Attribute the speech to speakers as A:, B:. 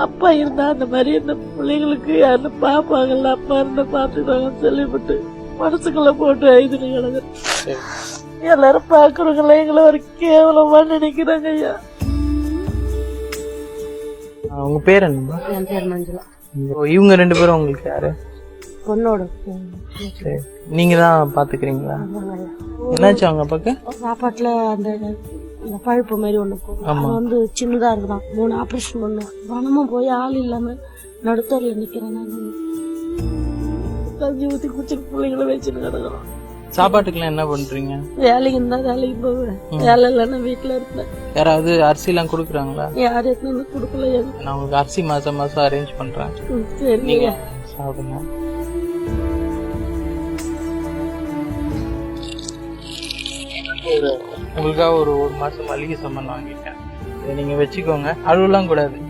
A: அப்பா இருந்தா அந்த மாதிரி இந்த பிள்ளைங்களுக்கு யாருன்னு பாப்பாங்கல்ல, அப்பா இருந்தா பாத்துக்கிறாங்கன்னு சொல்லிவிட்டு மனசுக்குள்ள போட்டு ஐதுன்னு கிடக்கு. எல்லாரும் பாக்குறவங்கள எங்களை ஒரு கேவலமா நினைக்கிறாங்க ஐயா.
B: உங்க பேர் என்ன?
A: என் பேர் மஞ்சுளா.
B: இவங்க 2 பேரும் உங்களுக்கு யாரு?
A: பொண்ணோட.
B: நீங்க தான் பாத்துக்கிறீங்களா? என்னாச்சு அவங்க அப்பாக்கு?
A: சாப்பாட்டுல அந்த பழுப்பு மாதிரி ஒண்ணு வந்து சின்னதா இருக்குதான். 3 ஆபரேஷன் பண்ணும். பணமும் போய் ஆள் இல்லாம நடுத்தரில் நிக்கிறேன். கஞ்சி ஊத்தி குடிச்சிட்டு பிள்ளைங்களை வச்சுட்டு கிடக்குறோம்.
B: சாப்பாட்டுக்குலாம் என்ன பண்றீங்க?
A: வேலைக்கு இருந்தா வேலைக்கு போவேன், வேலை இல்லைன்னா வீட்டுல இருப்பேன்.
B: யாராவது அரிசி எல்லாம் குடுக்குறாங்களா?
A: யாரும் எத்தனை கொடுக்கல.
B: நான் உங்களுக்கு அரிசி மாசம் மாசம் அரேஞ்ச் பண்றேன்.
A: சரிங்க,
B: சாப்பிடுங்க. உங்களுக்காக ஒரு மாசம் மளிகை சாமான் வாங்கிட்டேன், நீங்க வச்சுக்கோங்க. அழுவலாம் கூடாது.